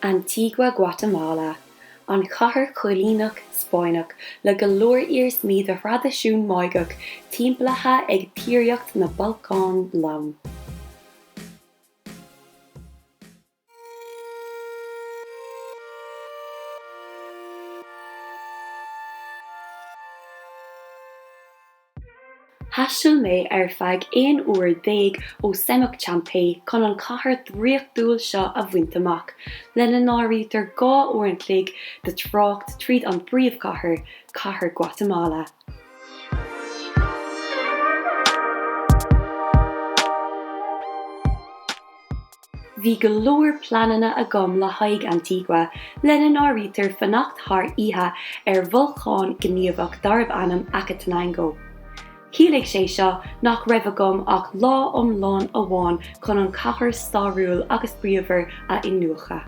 Antigua Guatemala, an chathair choilíneach Spáineach le go leor iar smiad a radasisiún maigach timpeallaithe ag tíreacht na Balcán lam. Thaistil mé ar feadh 1 uair 10 ó Seamach Champaigh chun an chathair dríochtúil seo a bhaint amach, lena n-áirítear 2 uair cloig de trácht tríd an bPríomhchathair, Chathair Guatemala. Bhí go leor plananna agam le haghaidh Antigua lena n-áirítear fanacht thar oíche ar bholcán gníomhach darbh anam Acatenango. Cíligh sé seo nach raibh agam ach lá iomlán amháin chun an chathair stáiriúil agus príomhar a inniucha.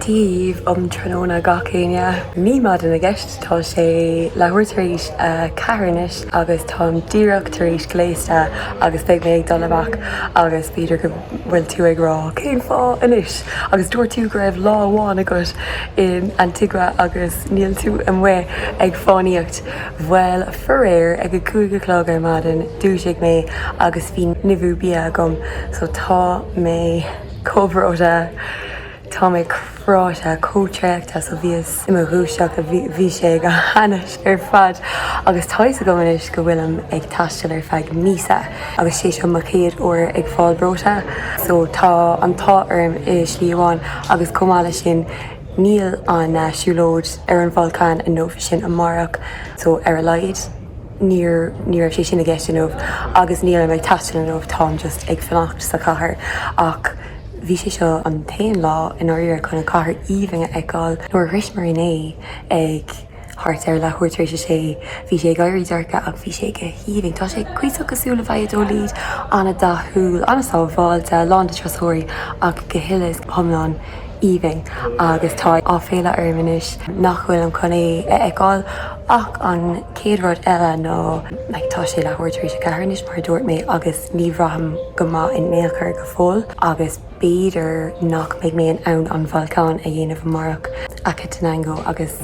Díomh tróna gacéine, ní mad in a gceist tá sé leabhar tar éis cathairnis agus tá díreacht tar éis gléiste agus beidh mé ag dul amach agus bíodar go bhfuil tú ag rá cén fá inis agus dúir tú go raibh lá amháin agat in Antigua agus níl tú amhaith ag fánaíocht bhfuil Faraor ag go 5 ar maidin dúisigh mé agus bhí nimhú bia agam so tá mé cóbhróta tá mé chráite cótreachta so bhíos imigh a bhí sé go hanis ar fad agus táis a gomanis go bhfuilm ag taisteal ar feadh míosa agus sé seo mar chéad uair ag fáil bróta so tá an tá orm i slí amháin agus comála sin níl an siúlóid ar an bholcán in nómh sin amárach so ar a laghad níor sé sin a gceist in nómh agus níl am ag taisteal in nómh tá just ag fanacht sa chathair ach bhí sé seo an tain lá in áiríar chun an chathair íomhainge agáil nuair ris mar iné ag thart ar lehuairtar sé bhí sé gaiirí dearcha ach bhí sé go híomhaing tá sé cuiiteach cosúla bhaid ó líd anna dathúil anna sábháilte lánda trasóirí ach go hiilis thomláin íomhaing agus tá á féile armanis nach bhfuil an chun é agáil ach an céadród eile nó tá sé lehuairtar sé cathairnis mar dúirt mé agus ní bhraham go maith in méalchar go fóil agus beidir nach méid mé an bholcán a dhéanamh amárach Acatenango agus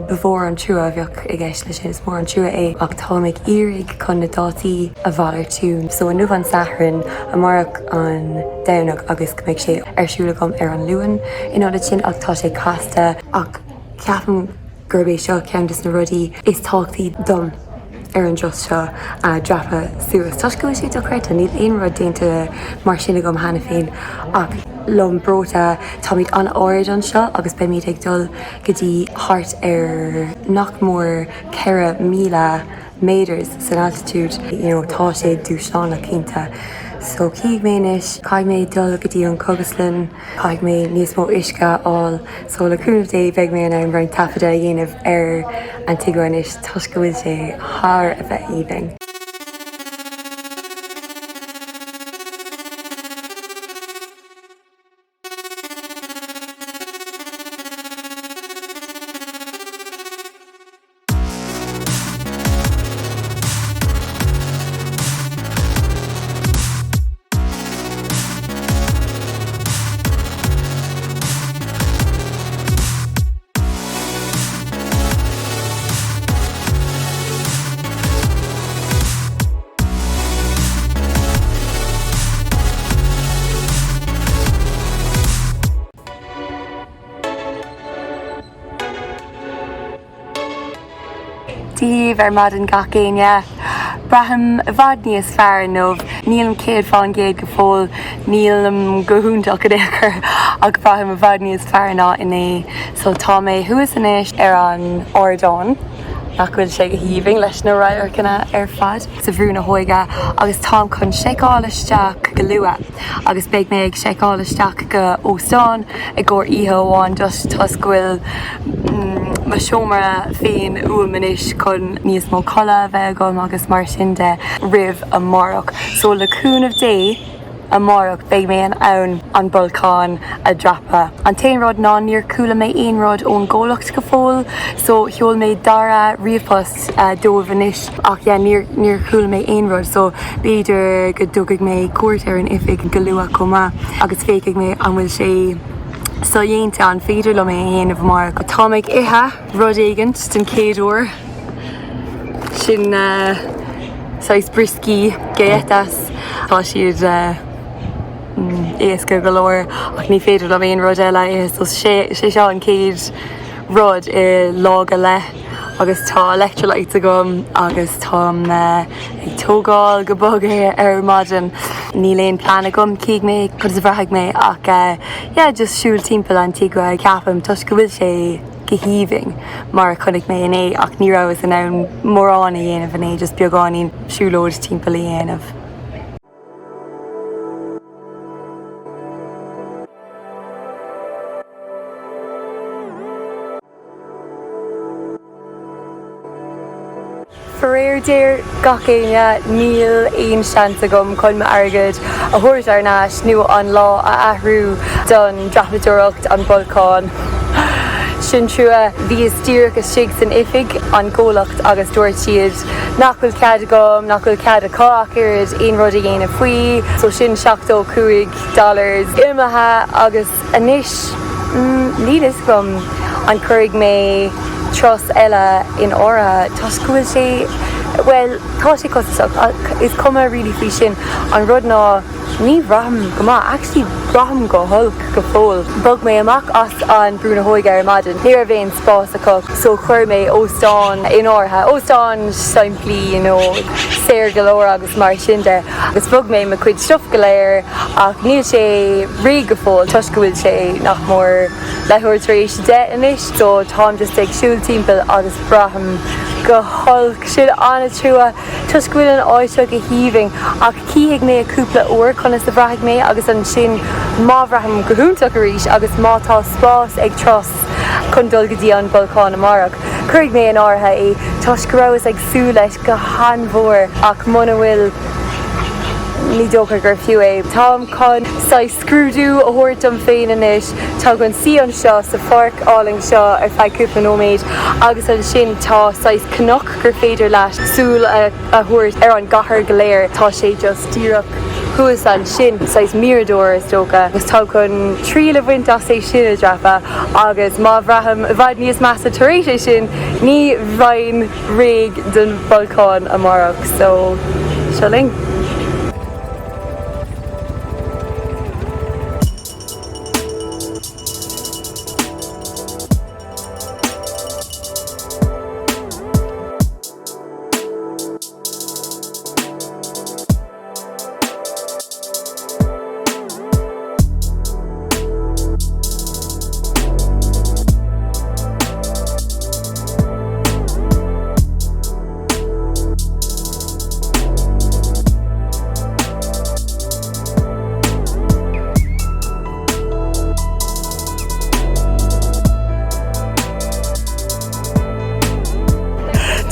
befór an trua bheoh i gceist lei sin is mór an trua é ach tá méid iarraigh chun na dátaí a bhalir tún so an nuamh an saithrin amárach an damhnach agus go méid sé arsúla gom ar an luan in áda sin ach tá sé casta ach ceapan gurbééis seo ceantas na rudaí is táchtaí dom ar an just seo a drapa suas. Tá go sé do creita níl aon rud déanta mar sinna gom hena féin ach lom bróta tá míid an áid an seo agus be míad ag dul go dtí thart ar nach mór 4,000 meters san altitude tá sé dúsláánna cinnta. So cíigh méis caiigh mé dul go dtí an cogaslinn, caiigh mé níos mó isce áil so le cúnamh dé beidh mé an bhain tafada a dhéanamh ar Antigua inis tuis go bhfuil sé thar a bheith íomhaing. Díomh ar maidin gacéine. Braham bhad níos fearr nómh níl céad fáin géad go fóil níl go húntaach go déchar ach braham bhad níos fearr ná iné so tá mé thuas inis ar an ordáin nach bhfuil sé go híomhaing leis na radharcanna ar fad sa bhrú na hóige agus tám chun seiceáilisteach go luath agus beidh mé ag seiceáilisteach go óstáin i gcóir itheamháin just tos go bhfuil ma siomara féin uamanis chun níos mó colla bheith agam agus mar sin de rih a marach. So le cún of day a marach beidh mé an ann an bolcán a drapa. An tain rud ná níor coolla mé aon rud ón ggólacht go fóil, so heol mé dara riamhpost dómhanis ach níor coolla mé aon rud, so beidir go dúgadh mé cúrsaí an ifig go luach comá agus féigh mé an bhfuil sé so dhéanta an féidir le mé héanamh mar go táimid ithe rud éigent den céadúir sin sais briscí gaetas tá siad éasca go leir ach ní féidir le aon rud eile is sé seo an céad rud I lága le agus tá electrolyte agam agus tá ag tógáil go bogé ar maidin ní léon plán agam cíigh mé chud a bhreaigh mé ach just siúil timpeall Antigua ceapam tus go bhfuil sé gohíbhing mar chunig mé in é ach ní raibh an ann mórrán a dhéanamh in é just beagáín siúlóid timpeall a dhéanamh. Faraor déir gacéine níl aon seans agam chun me airgid a thuairt ar náis nu an lá a ahrú don drapadúireacht an bolcán. Sin trua bhí is tíreach is sig san ifig an ggólacht agus dúirt siad nachfuil cead agam, nachfuil cead a cáchard aon rud a dhéanamh faoi, so sin $7 imithe agus anis lídas gom an chuirigh mé tros eile in ára tascúil sé well tá sé cosach is cuma rilí fao sin an rud ná ní bhraham go má actually bhraham go hulk go fóil bug mé amach as an brúna hóige ar maidin ní ar bhéon spás acu so chuir mé óstáin in átha óstáin saimplí séir go leir agus mar sin de agus bug mé me chuid stuff go léir ach níl sé rí go fóil tuiscúil sé nach mór lehuairtaréis de inis so tám just ag siúil timpeall agus braham go hulk siad anna trua tuiscúil an áise go híbhing ach cíigh mé a cúpla uair chun is a bhreaigh mé agus an sin má bhraham gohúntaach arís agus mátá spás ag tros chun dul go dtí an bolcán amárach. Cuirigh mé an átha é tuis go raibh ag sú leis go hanmhór ach muna bhfuil ní dócha gur fiú é. Tám chun sa scrúdú a thuirtam féin inis tá gon si an seo sa fork áling seo ar feicúpla nóméid agus an sin tá sais cnoch gur féidir leis súil a thuirt ar an gcathair go léir tá sé just tíreach chuas an sin sais mirador is dócha agus tá chun trí le bhaint as é sin a dreafa agus má bhraham bhaid níos measa tar éis sin ní bhain réig den bolcán amárach so seling.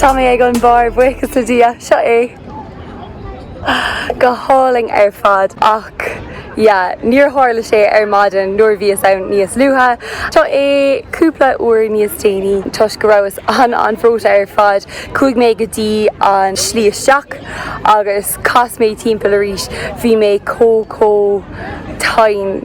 Tá mé ag an bar buchas a dia seo é go háling ar fad ach níor tharla sé ar maidin nuair bhí ann níos luatha. Tá é cúpla uair níos déanaí tuis go raibh an bhróta ar fad chuaigh mé go dtí an slíosteach agus cas mé timpeall arís bhí mé tain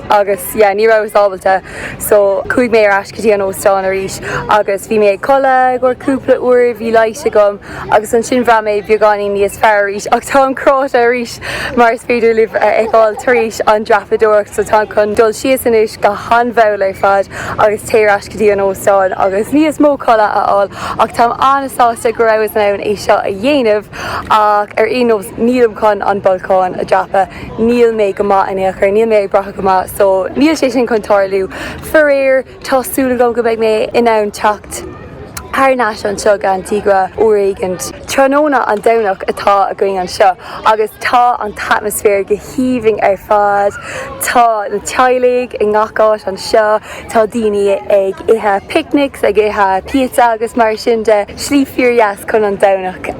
agus ní raibh ábalta so chuaigh mé ar ascatí an óstáin arís agus bhí mé colla gur cúpla uair bhí leise gom agus an sin bhra mé beagáí níos fearr arís ach tá an cráit arís mar is féidir libh agáil taréis an drapadúireacht so tá chun dul sios inis go hanbhil ar fad agus téir ascatí an óstáin agus níos mó colla aáil ach tá anasásta go raibh ná é seo a dhéanamh ach ar aon nílam chun an bolcán a drapa níl mé go maith ineach ar níl mé ag bracha go maith so níl sé sin chun tarlú Faraor tásúla go beidh mé in ann teacht Páirnáis an seo ga Antigua uaigint. Tróna an domhnach atá a going an seo, agus tá an atmosfér go híomhing ar fad, tá na teilíg i ngacáis an seo, tá daoine ag ithe picnics, ag ithe pizza agus mar sin de slí fíorheas chun an domhnach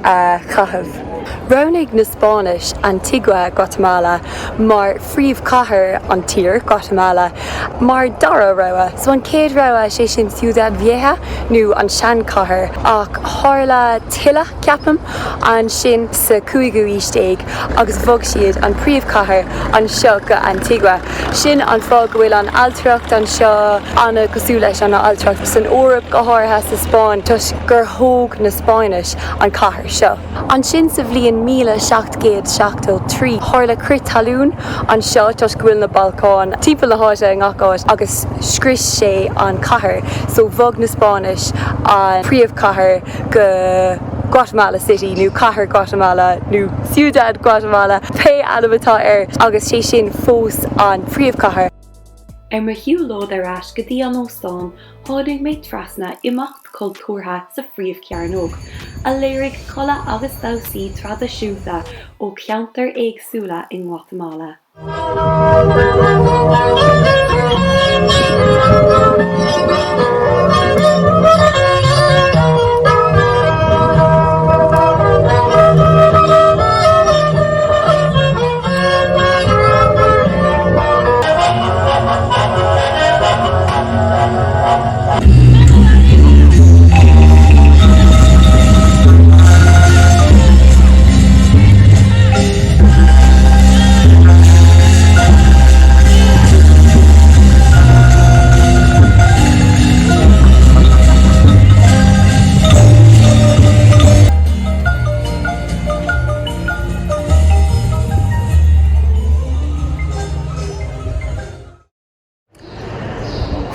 chathamh. Ronig na Spáis Antigua Guatemala mar phríomhchathair an tír Guatemala mar dara roa. So an céad roa sé sin Ciudad Vieja nó an sean chathair ach tharla tilla ceapam an sin sa 15 stéig agus bhog siad an phríomhchathair an seo go Antigua. Sin an fág bhfuil an altracht an seo anna cosú leis an altracht san órap go háirthe sa Spáin tus gur thóg na Spáinis an chathair seo. An sin sa bhliain 1773 tharla crit talún an seo tus go bhfuil na Balcán timpeall na háite an ngacáis agus scris sé an chathair, so bhog na Spáinis an phríomhchathair go Guatemala City, nó chathair Guatemala, nó Ciudad Guatemala, pe anabatá agus sé sin fós an phríomhchathair. Mar hiúlód arás go dtí an óstán, hádaigh méid trasna imacht cultúrtha sa phríomhcearnóg, a léirigh chola agus dásaí tradiisiúnta ó cheantar éagsúla in Guatemala.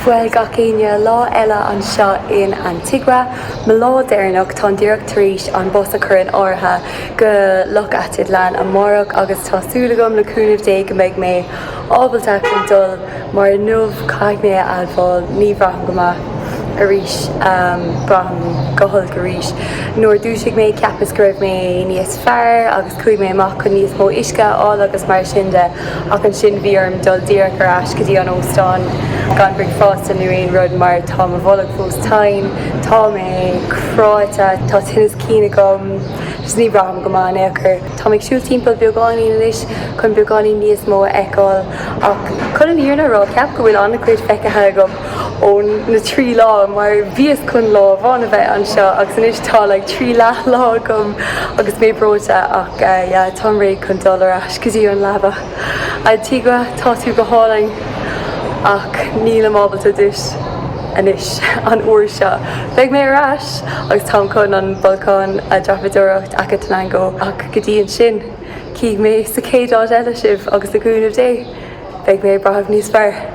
Well gacéine lá eile an seo in Antigua, me lá déirnach tá díreach taríis an bus a churann áirithe go loch atid lean an mórach agus tásúlagam le cúnamh dé go méid mé ábalta chun dul mar nuamh caiithné adbháil ní bhraham go maith a rís braham gohol go rís. Nuair dúisigh mé ceapas go raibh mé níos fearr agus chuig mé amach chun níos mó isce áil agus mar sin de ach an sin bhíorm dul díreach ar ais go dtí an óstán gan brig fásta nu aon rud mar tá a bhfolach fós tain, tá mé chráite, tá tinnas cína gom, ní braham go máin éair. Tá ag siúil timpeall beagáí leis chun beagáí níos mó eáil ach chun an íorna rá ceap go bhfuil anna chuid feicethe gom ón na trí lá mar bhíos chun lá bhána bheith an seo agus san istá le trí lá gom agus mé bróta ach tá réad chun dul arás go dtí an labha. Antigua tá tú go hálainn ach níl mábalta dús anis an uair seo. Bheidh mé arás agus tá chun an Balcán a drafadúireacht acha tanango ach go dtí an sin cíigh mé sa céadáid eile sibh agus a gúnamh dé. Bheidh mé brathbh níos fearr.